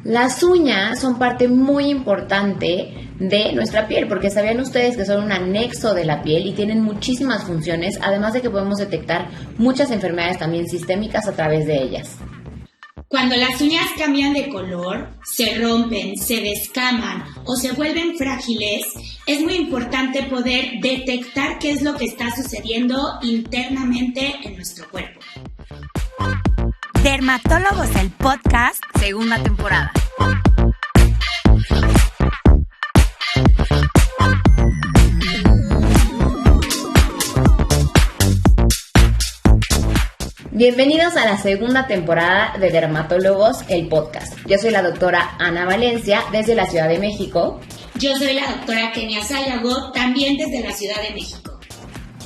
Las uñas son parte muy importante de nuestra piel, porque sabían ustedes que son un anexo de la piel y tienen muchísimas funciones, además de que podemos detectar muchas enfermedades también sistémicas a través de ellas. Cuando las uñas cambian de color, se rompen, se descaman o se vuelven frágiles, es muy importante poder detectar qué es lo que está sucediendo internamente en nuestro cuerpo. Dermatólogos, el podcast, segunda temporada. Bienvenidos a la segunda temporada de Dermatólogos, el podcast. Yo soy la doctora Ana Valencia, desde la Ciudad de México. Yo soy la doctora Kenia Sayago, también desde la Ciudad de México.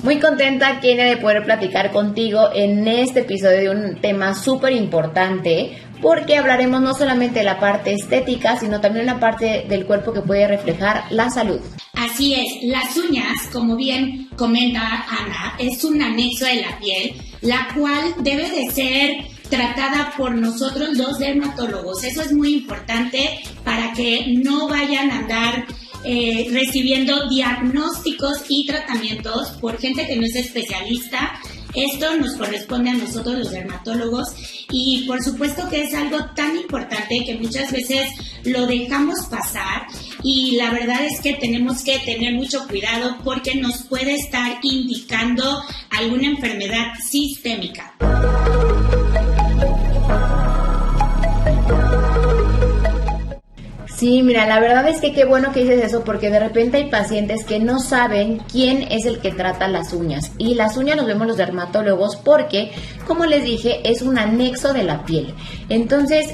Muy contenta, Kenia, de poder platicar contigo en este episodio de un tema súper importante, porque hablaremos no solamente de la parte estética, sino también una parte del cuerpo que puede reflejar la salud. Así es, las uñas, como bien comenta Ana, es un anexo de la piel, la cual debe de ser tratada por nosotros los dermatólogos. Eso es muy importante para que no vayan a andar recibiendo diagnósticos y tratamientos por gente que no es especialista. Esto nos corresponde a nosotros los dermatólogos y por supuesto que es algo tan importante que muchas veces lo dejamos pasar y la verdad es que tenemos que tener mucho cuidado porque nos puede estar indicando alguna enfermedad sistémica. Sí, mira, la verdad es que qué bueno que dices eso, porque de repente hay pacientes que no saben quién es el que trata las uñas. Y las uñas los vemos los dermatólogos porque, como les dije, es un anexo de la piel. Entonces,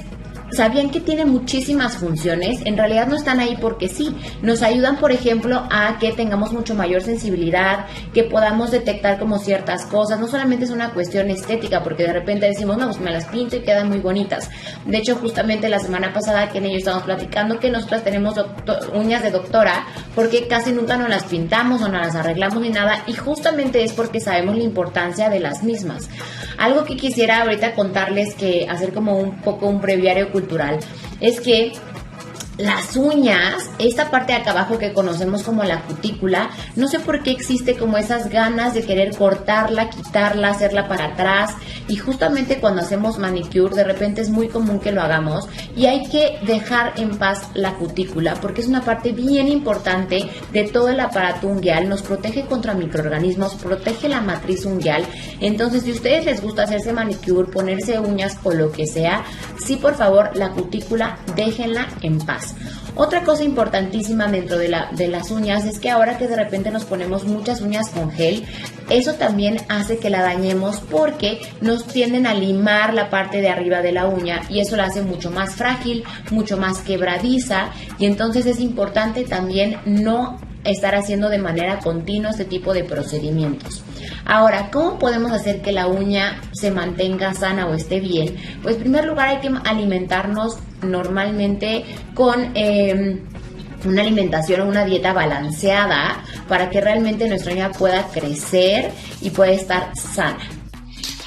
¿sabían que tiene muchísimas funciones? En realidad no están ahí porque sí. Nos ayudan, por ejemplo, a que tengamos mucho mayor sensibilidad, que podamos detectar como ciertas cosas. No solamente es una cuestión estética, porque de repente decimos, no, pues me las pinto y quedan muy bonitas. De hecho, justamente la semana pasada, Ken y yo estábamos platicando que nosotras tenemos uñas de doctora, porque casi nunca nos las pintamos o nos las arreglamos ni nada, y justamente es porque sabemos la importancia de las mismas. Algo que quisiera ahorita contarles, que hacer como un poco un breviario cultural, es que las uñas, esta parte de acá abajo que conocemos como la cutícula, no sé por qué existe como esas ganas de querer cortarla, quitarla, hacerla para atrás, y justamente cuando hacemos manicure de repente es muy común que lo hagamos y hay que dejar en paz la cutícula porque es una parte bien importante de todo el aparato ungueal, nos protege contra microorganismos, protege la matriz ungueal. Entonces, si a ustedes les gusta hacerse manicure, ponerse uñas o lo que sea, sí, por favor, la cutícula déjenla en paz. Otra cosa importantísima dentro de las uñas es que ahora que de repente nos ponemos muchas uñas con gel, eso también hace que la dañemos porque nos tienden a limar la parte de arriba de la uña y eso la hace mucho más frágil, mucho más quebradiza, y entonces es importante también no estar haciendo de manera continua este tipo de procedimientos. Ahora, ¿cómo podemos hacer que la uña se mantenga sana o esté bien? Pues en primer lugar hay que alimentarnos normalmente con una alimentación o una dieta balanceada para que realmente nuestra uña pueda crecer y pueda estar sana.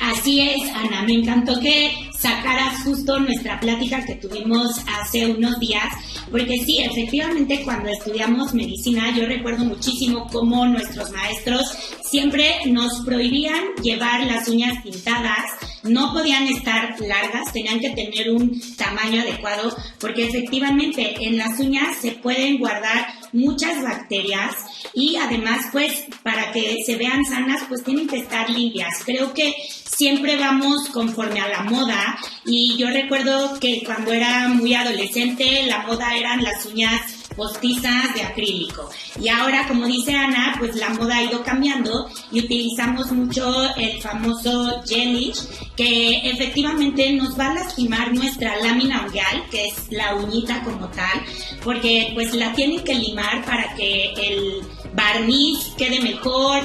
Así es, Ana, me encantó que sacaras justo nuestra plática que tuvimos hace unos días, porque sí, efectivamente cuando estudiamos medicina yo recuerdo muchísimo cómo nuestros maestros siempre nos prohibían llevar las uñas pintadas, no podían estar largas, tenían que tener un tamaño adecuado, porque efectivamente en las uñas se pueden guardar muchas bacterias y además pues para que se vean sanas pues tienen que estar limpias. Creo que siempre vamos conforme a la moda y yo recuerdo que cuando era muy adolescente la moda eran las uñas postizas de acrílico y ahora, como dice Ana, pues la moda ha ido cambiando y utilizamos mucho el famoso gelish, que efectivamente nos va a lastimar nuestra lámina ungueal, que es la uñita como tal, porque pues la tienen que limar para que el barniz quede mejor.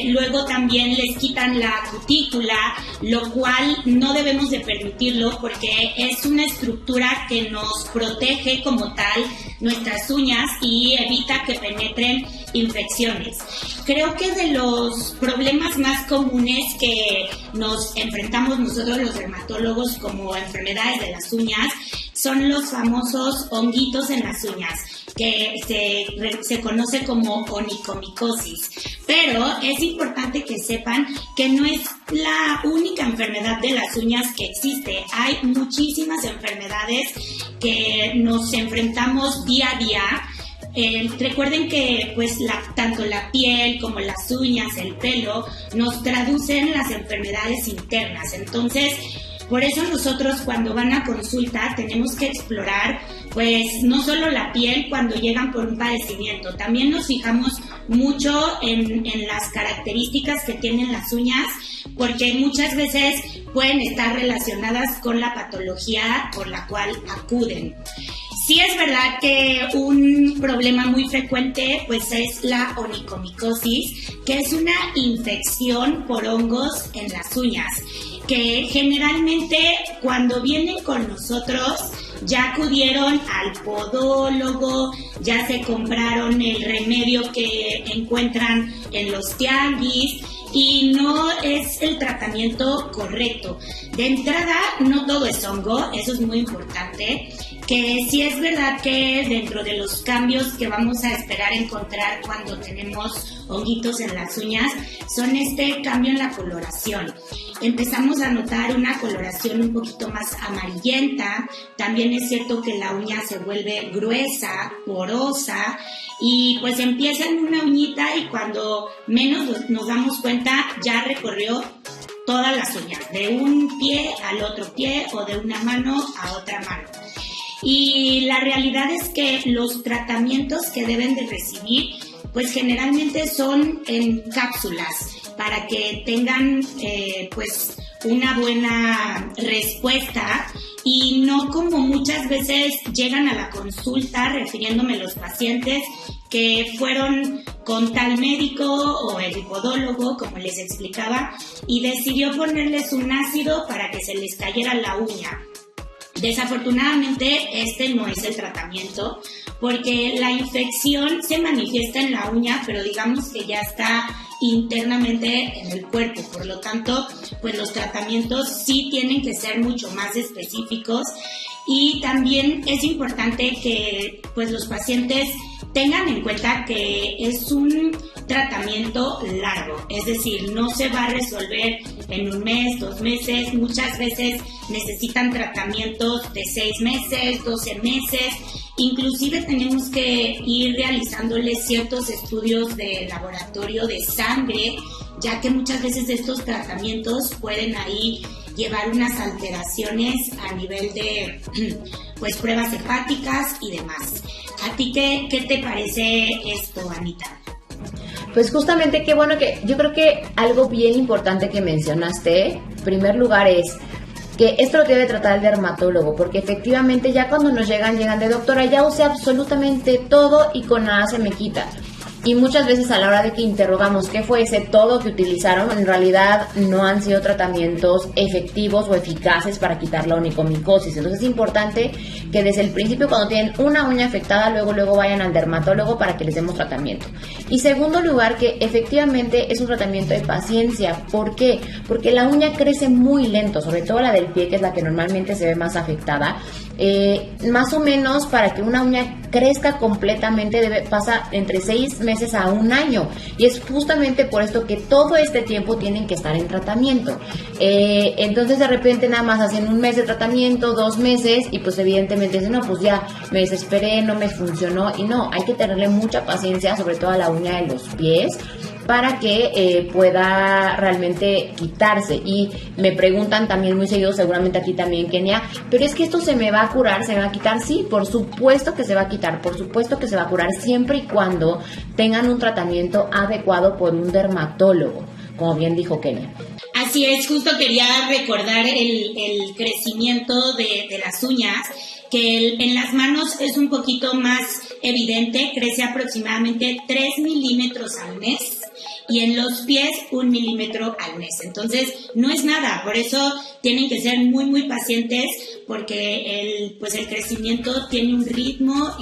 Luego también les quitan la cutícula, lo cual no debemos de permitirlo porque es una estructura que nos protege como tal nuestras uñas y evita que penetren infecciones. Creo que de los problemas más comunes que nos enfrentamos nosotros los dermatólogos como enfermedades de las uñas son los famosos honguitos en las uñas, que se conoce como onicomicosis. Pero es importante que sepan que no es la única enfermedad de las uñas que existe. Hay muchísimas enfermedades que nos enfrentamos día a día. Recuerden que pues tanto la piel como las uñas, el pelo, nos traducen las enfermedades internas. Entonces, por eso nosotros cuando van a consulta tenemos que explorar pues no solo la piel cuando llegan por un padecimiento, también nos fijamos mucho en las características que tienen las uñas, porque muchas veces pueden estar relacionadas con la patología por la cual acuden. Sí es verdad que un problema muy frecuente pues es la onicomicosis, que es una infección por hongos en las uñas, que generalmente cuando vienen con nosotros ya acudieron al podólogo, ya se compraron el remedio que encuentran en los tianguis y no es el tratamiento correcto. De entrada, no todo es hongo, eso es muy importante, que sí es verdad que dentro de los cambios que vamos a esperar encontrar cuando tenemos honguitos en las uñas, son este cambio en la coloración. Empezamos a notar una coloración un poquito más amarillenta, también es cierto que la uña se vuelve gruesa, porosa, y pues empieza en una uñita y cuando menos nos damos cuenta ya recorrió todas las uñas, de un pie al otro pie o de una mano a otra mano. Y la realidad es que los tratamientos que deben de recibir pues generalmente son en cápsulas para que tengan pues una buena respuesta y no como muchas veces llegan a la consulta refiriéndome los pacientes que fueron con tal médico o el podólogo, como les explicaba, y decidió ponerles un ácido para que se les cayera la uña. Desafortunadamente, este no es el tratamiento porque la infección se manifiesta en la uña, pero digamos que ya está internamente en el cuerpo. Por lo tanto, pues los tratamientos sí tienen que ser mucho más específicos y también es importante que pues los pacientes tengan en cuenta que es un tratamiento largo, es decir, no se va a resolver en un mes, 2 meses, muchas veces necesitan tratamientos de 6 meses, 12 meses, inclusive tenemos que ir realizándoles ciertos estudios de laboratorio de sangre, ya que muchas veces estos tratamientos pueden ahí llevar unas alteraciones a nivel de pues pruebas hepáticas y demás. ¿A ti qué te parece esto, Anita? Pues justamente qué bueno que yo creo que algo bien importante que mencionaste, en primer lugar es que esto lo debe tratar el dermatólogo, porque efectivamente ya cuando nos llegan de doctora, ya usé absolutamente todo y con nada se me quita. Y muchas veces a la hora de que interrogamos qué fue ese todo que utilizaron, en realidad no han sido tratamientos efectivos o eficaces para quitar la onicomicosis. Entonces es importante que desde el principio, cuando tienen una uña afectada, luego vayan al dermatólogo para que les demos tratamiento. Y segundo lugar, que efectivamente es un tratamiento de paciencia. ¿Por qué? Porque la uña crece muy lento, sobre todo la del pie, que es la que normalmente se ve más afectada. Más o menos para que una uña crezca completamente pasa entre 6 meses a 1 año, y es justamente por esto que todo este tiempo tienen que estar en tratamiento. Entonces de repente nada más hacen 1 mes de tratamiento, 2 meses, y pues evidentemente dicen, no, pues ya me desesperé, no me funcionó, y no, hay que tenerle mucha paciencia, sobre todo a la uña de los pies, para que pueda realmente quitarse. Y me preguntan también muy seguido, seguramente aquí también, Kenia, pero es que esto se me va a curar, se me va a quitar. Sí, por supuesto que se va a quitar, por supuesto que se va a curar, siempre y cuando tengan un tratamiento adecuado por un dermatólogo, como bien dijo Kenia. Así es, justo quería recordar el crecimiento de las uñas, que en las manos es un poquito más evidente, crece aproximadamente 3 milímetros al mes y en los pies 1 milímetro al mes. Entonces, no es nada, por eso tienen que ser muy, muy pacientes porque el crecimiento tiene un ritmo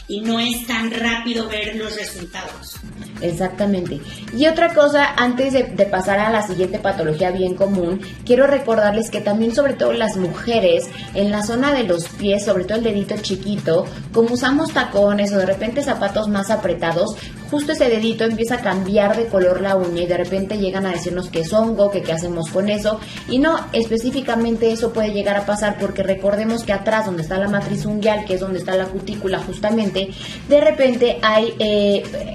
y no es tan rápido ver los resultados. Exactamente. Y otra cosa, antes de pasar a la siguiente patología bien común, quiero recordarles que también, sobre todo las mujeres, en la zona de los pies, sobre todo el dedito chiquito, como usamos tacones o de repente zapatos más apretados, justo ese dedito empieza a cambiar de color la uña y de repente llegan a decirnos que es hongo, que qué hacemos con eso. Y no, específicamente eso puede llegar a pasar porque recordemos que atrás, donde está la matriz unguial, que es donde está la cutícula justamente, de repente hay,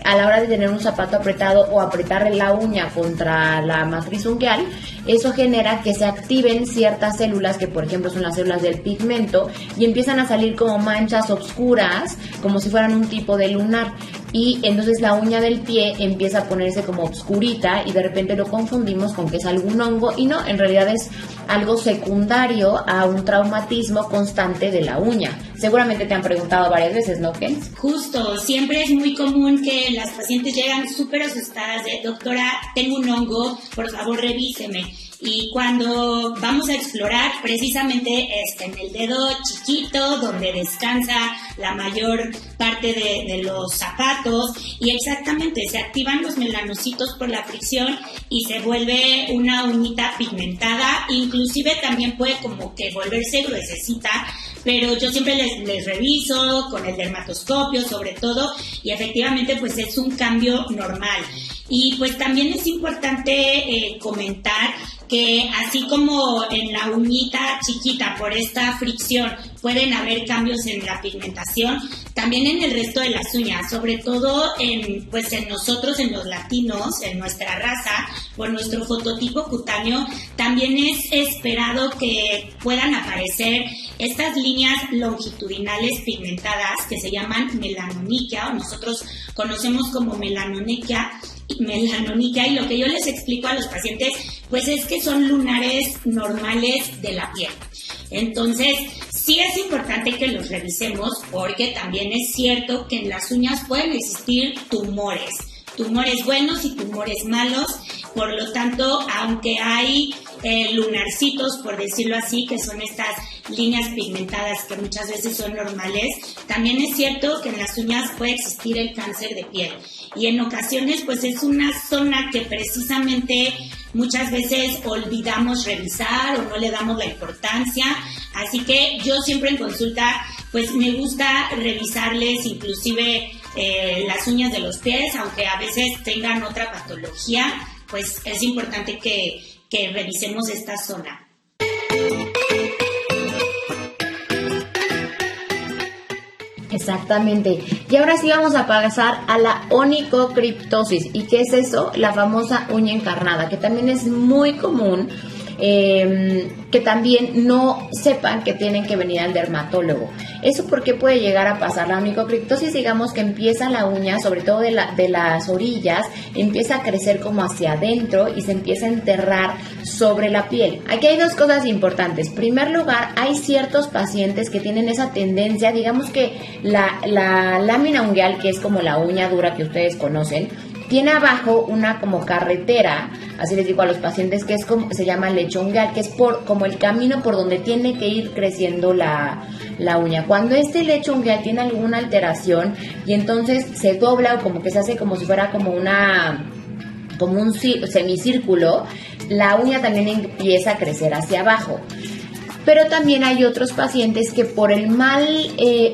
a la hora de tener un zapato apretado o apretar la uña contra la matriz unguial, eso genera que se activen ciertas células que por ejemplo son las células del pigmento y empiezan a salir como manchas oscuras, como si fueran un tipo de lunar. Y entonces la uña del pie empieza a ponerse como oscurita y de repente lo confundimos con que es algún hongo y no, en realidad es algo secundario a un traumatismo constante de la uña. Seguramente te han preguntado varias veces, ¿no, Kens? Justo, siempre es muy común que las pacientes llegan súper asustadas de, doctora, tengo un hongo, por favor revíseme. Y cuando vamos a explorar, precisamente en el dedo chiquito, donde descansa la mayor parte de los zapatos, y exactamente se activan los melanocitos por la fricción y se vuelve una uñita pigmentada, inclusive también puede como que volverse gruesecita, pero yo siempre les reviso con el dermatoscopio sobre todo, y efectivamente pues es un cambio normal. Y pues también es importante comentar que así como en la uñita chiquita por esta fricción pueden haber cambios en la pigmentación, también en el resto de las uñas, sobre todo en nosotros, en los latinos, en nuestra raza, por nuestro fototipo cutáneo, también es esperado que puedan aparecer estas líneas longitudinales pigmentadas que se llaman melanoniquia, o nosotros conocemos como melanoniquia, y lo que yo les explico a los pacientes pues es que son lunares normales de la piel. Entonces sí es importante que los revisemos porque también es cierto que en las uñas pueden existir tumores buenos y tumores malos, por lo tanto aunque hay lunarcitos, por decirlo así, que son estas líneas pigmentadas que muchas veces son normales, también es cierto que en las uñas puede existir el cáncer de piel y en ocasiones pues es una zona que precisamente muchas veces olvidamos revisar o no le damos la importancia, así que yo siempre en consulta pues me gusta revisarles inclusive las uñas de los pies, aunque a veces tengan otra patología, pues es importante que revisemos esta zona. Exactamente. Y ahora sí vamos a pasar a la onicocriptosis. ¿Y qué es eso? La famosa uña encarnada, que también es muy común. Que también no sepan que tienen que venir al dermatólogo. ¿Eso por qué puede llegar a pasar? La onicocriptosis, digamos que empieza la uña, sobre todo de las orillas, empieza a crecer como hacia adentro y se empieza a enterrar sobre la piel. Aquí hay dos cosas importantes. En primer lugar, hay ciertos pacientes que tienen esa tendencia, digamos que la lámina unguial, que es como la uña dura que ustedes conocen, tiene abajo una como carretera, así les digo a los pacientes, que es como se llama lecho unguial, que es como el camino por donde tiene que ir creciendo la uña. Cuando este lecho unguial tiene alguna alteración y entonces se dobla o como que se hace como si fuera como un semicírculo, la uña también empieza a crecer hacia abajo. Pero también hay otros pacientes que por el mal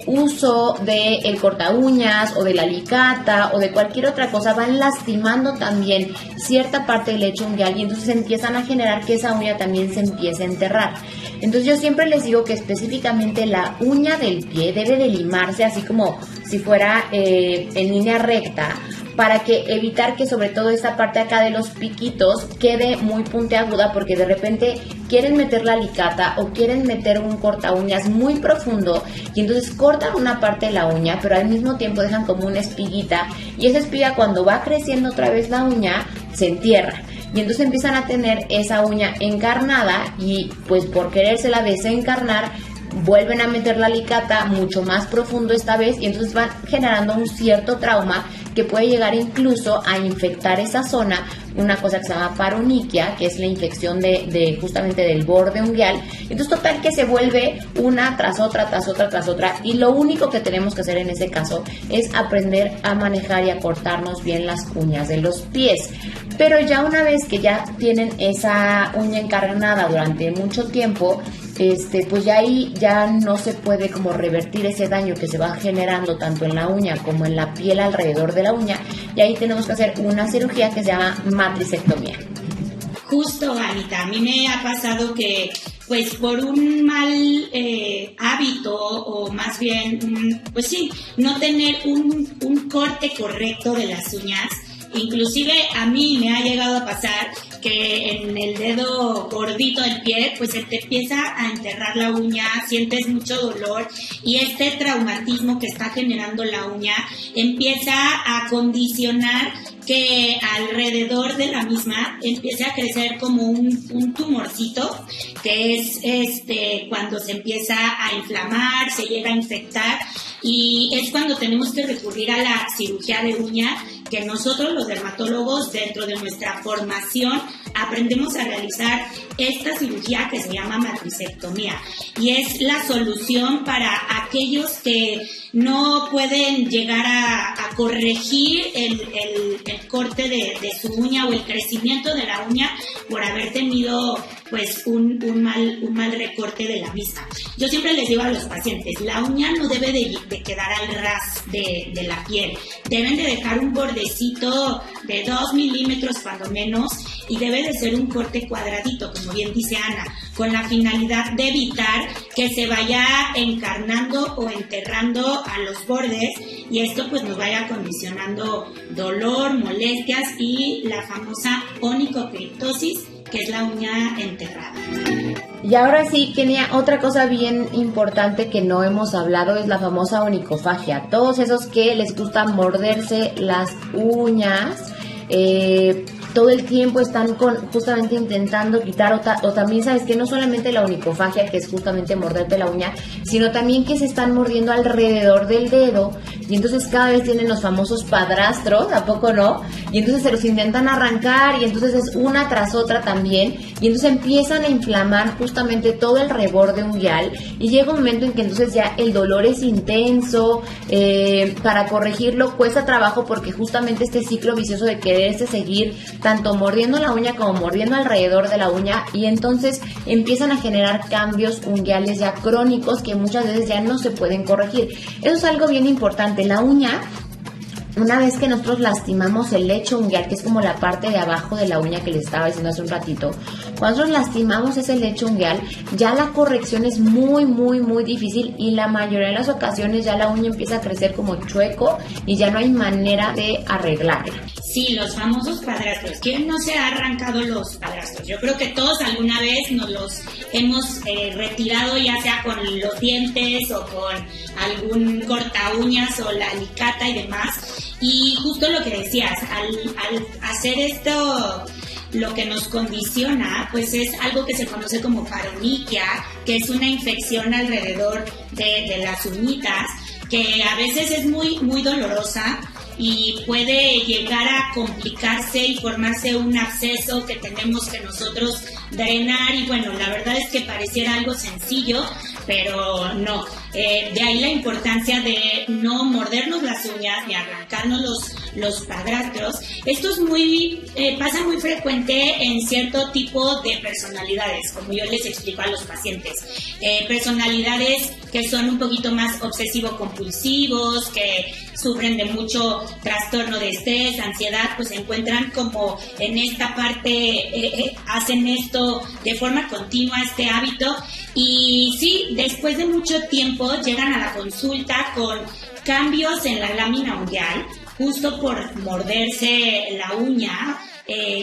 uso del corta uñas o de la alicata o de cualquier otra cosa van lastimando también cierta parte del lecho unguial y entonces empiezan a generar que esa uña también se empiece a enterrar. Entonces yo siempre les digo que específicamente la uña del pie debe de limarse así como si fuera en línea recta, para que evitar que sobre todo esta parte acá de los piquitos quede muy puntiaguda, porque de repente quieren meter la alicata o quieren meter un corta uñas muy profundo y entonces cortan una parte de la uña, pero al mismo tiempo dejan como una espiguita y esa espiga cuando va creciendo otra vez la uña se entierra. Y entonces empiezan a tener esa uña encarnada y pues por querérsela desencarnar vuelven a meter la alicata mucho más profundo esta vez y entonces van generando un cierto trauma que puede llegar incluso a infectar esa zona, una cosa que se llama paronychia, que es la infección de justamente del borde unguial. Entonces total que se vuelve una tras otra, y lo único que tenemos que hacer en ese caso es aprender a manejar y a cortarnos bien las uñas de los pies. Pero ya una vez que ya tienen esa uña encarnada durante mucho tiempo, pues ya ahí ya no se puede como revertir ese daño que se va generando tanto en la uña como en la piel alrededor de la uña, y ahí tenemos que hacer una cirugía que se llama matricectomía. Justo, Anita, a mí me ha pasado que pues por un mal hábito o más bien, pues sí, no tener un corte correcto de las uñas. Inclusive a mí me ha llegado a pasar que en el dedo gordito del pie pues se te empieza a enterrar la uña, sientes mucho dolor y este traumatismo que está generando la uña empieza a condicionar que alrededor de la misma empiece a crecer como un tumorcito, que es cuando se empieza a inflamar, se llega a infectar, y es cuando tenemos que recurrir a la cirugía de uña, que nosotros los dermatólogos dentro de nuestra formación aprendemos a realizar esta cirugía que se llama matricectomía, y es la solución para aquellos que no pueden llegar a corregir el corte de su uña o el crecimiento de la uña por haber tenido pues un mal recorte de la misma. Yo siempre les digo a los pacientes, la uña no debe de quedar al ras de la piel, deben de dejar un bordecito de 2 milímetros cuando menos, y debe de ser un corte cuadradito, como bien dice Ana, con la finalidad de evitar que se vaya encarnando o enterrando a los bordes, y esto pues nos vaya condicionando dolor, molestias y la famosa onicocriptosis, que es la uña enterrada. Y ahora sí, Kenia, otra cosa bien importante que no hemos hablado es la famosa onicofagia. Todos esos que les gusta morderse las uñas, todo el tiempo están justamente intentando quitar, o también sabes que no solamente la onicofagia, que es justamente morderte la uña, sino también que se están mordiendo alrededor del dedo, y entonces cada vez tienen los famosos padrastros, ¿a poco no? Y entonces se los intentan arrancar, y entonces es una tras otra también, y entonces empiezan a inflamar justamente todo el reborde unguial, y llega un momento en que entonces ya el dolor es intenso, para corregirlo cuesta trabajo, porque justamente este ciclo vicioso de quererse seguir tanto mordiendo la uña como mordiendo alrededor de la uña, y entonces empiezan a generar cambios unguiales ya crónicos que muchas veces ya no se pueden corregir. Eso es algo bien importante. La uña, una vez que nosotros lastimamos el lecho unguial, que es como la parte de abajo de la uña que les estaba diciendo hace un ratito, cuando nosotros lastimamos ese lecho unguial, ya la corrección es muy, muy, muy difícil, y la mayoría de las ocasiones ya la uña empieza a crecer como chueco y ya no hay manera de arreglarla. Sí, los famosos padrastros. ¿Quién no se ha arrancado los padrastros? Yo creo que todos alguna vez nos los hemos retirado, ya sea con los dientes o con algún corta uñas o la alicata y demás. Y justo lo que decías, al hacer esto, lo que nos condiciona, pues es algo que se conoce como paronychia, que es una infección alrededor de las uñitas, que a veces es muy, muy dolorosa, y puede llegar a complicarse y formarse un absceso que tenemos que nosotros drenar, y bueno, la verdad es que pareciera algo sencillo, pero no. De ahí la importancia de no mordernos las uñas ni arrancarnos los padrastros. Esto es pasa muy frecuente en cierto tipo de personalidades, como yo les explico a los pacientes. Personalidades que son un poquito más obsesivo-compulsivos, que sufren de mucho trastorno de estrés, ansiedad, pues se encuentran como en esta parte, hacen esto de forma continua, este hábito, y sí, después de mucho tiempo llegan a la consulta con cambios en la lámina unguial, justo por morderse la uña.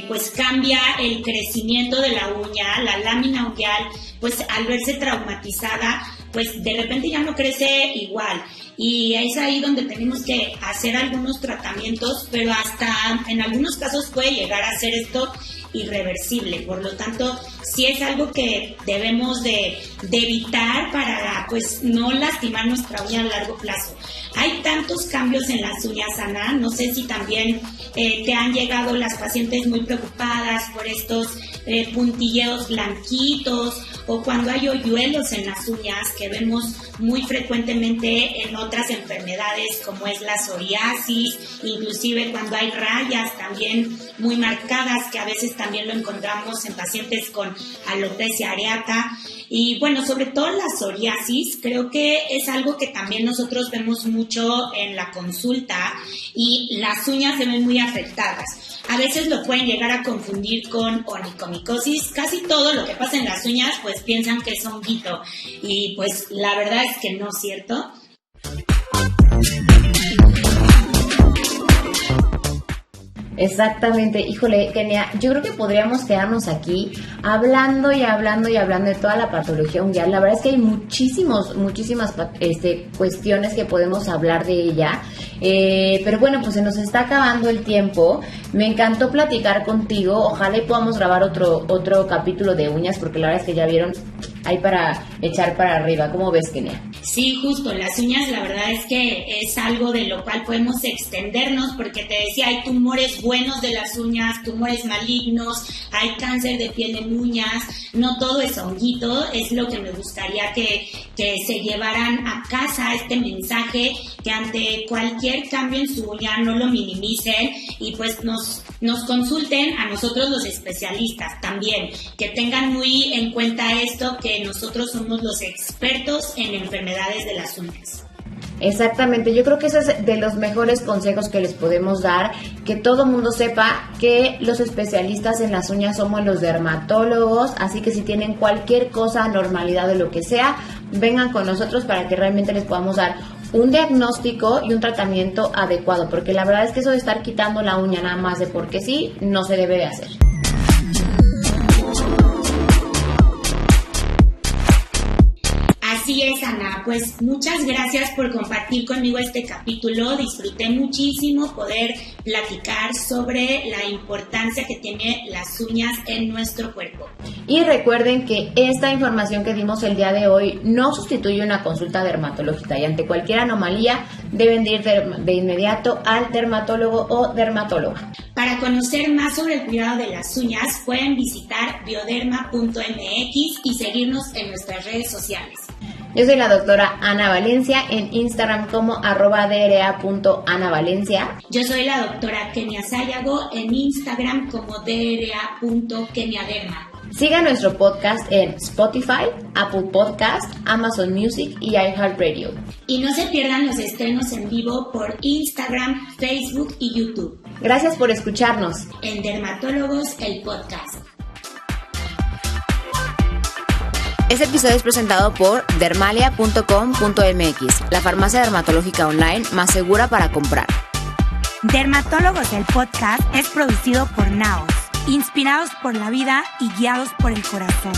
Pues cambia el crecimiento de la uña, la lámina unguial, pues al verse traumatizada, pues de repente ya no crece igual. y es ahí donde tenemos que hacer algunos tratamientos, pero hasta en algunos casos puede llegar a ser esto irreversible. Por lo tanto, sí es algo que debemos de evitar para pues no lastimar nuestra uña a largo plazo. Hay tantos cambios en las uñas, Ana, no sé si también te han llegado las pacientes muy preocupadas por estos puntilleos blanquitos, o cuando hay hoyuelos en las uñas que vemos muy frecuentemente en otras enfermedades como es la psoriasis, inclusive cuando hay rayas también muy marcadas, que a veces también lo encontramos en pacientes con alopecia areata. Y bueno, sobre todo la psoriasis, creo que es algo que también nosotros vemos mucho en la consulta, y las uñas se ven muy afectadas. A veces lo pueden llegar a confundir con onicomicosis. Casi todo lo que pasa en las uñas pues piensan que es honguito, y pues la verdad es que no es cierto. Exactamente, híjole, Kenia, yo creo que podríamos quedarnos aquí hablando y hablando y hablando de toda la patología unguial. La verdad es que hay muchísimas cuestiones que podemos hablar de ella, pero bueno, pues se nos está acabando el tiempo. Me encantó platicar contigo, ojalá y podamos grabar otro capítulo de uñas, porque la verdad es que ya vieron, hay para echar para arriba. ¿Cómo ves, Kenia? Sí, justo, las uñas la verdad es que es algo de lo cual podemos extendernos, porque te decía, hay tumores buenos de las uñas, tumores malignos, hay cáncer de piel en uñas, no todo es honguito. Es lo que me gustaría que se llevaran a casa, este mensaje, que ante cualquier cambio en su uña no lo minimicen, y pues nos consulten a nosotros los especialistas también, que tengan muy en cuenta esto, que nosotros somos los expertos en enfermedades de las uñas. Exactamente, yo creo que ese es de los mejores consejos que les podemos dar, que todo mundo sepa que los especialistas en las uñas somos los dermatólogos, así que si tienen cualquier cosa, anormalidad o lo que sea, vengan con nosotros para que realmente les podamos dar un diagnóstico y un tratamiento adecuado, porque la verdad es que eso de estar quitando la uña nada más de porque sí, no se debe de hacer. Así es, Ana, pues muchas gracias por compartir conmigo este capítulo. Disfruté muchísimo poder platicar sobre la importancia que tiene las uñas en nuestro cuerpo. Y recuerden que esta información que dimos el día de hoy no sustituye una consulta dermatológica, y ante cualquier anomalía deben de ir de inmediato al dermatólogo o dermatóloga. Para conocer más sobre el cuidado de las uñas, pueden visitar bioderma.mx y seguirnos en nuestras redes sociales. Yo soy la doctora Ana Valencia, en Instagram como @dra.anavalencia. Yo soy la doctora Kenia Sayago, en Instagram como dra.keniaderma. Sigan nuestro podcast en Spotify, Apple Podcast, Amazon Music y iHeartRadio. Y no se pierdan los estrenos en vivo por Instagram, Facebook y YouTube. Gracias por escucharnos. En Dermatólogos, el podcast. Este episodio es presentado por dermalia.com.mx, la farmacia dermatológica online más segura para comprar. Dermatólogos, el podcast es producido por Naos, inspirados por la vida y guiados por el corazón.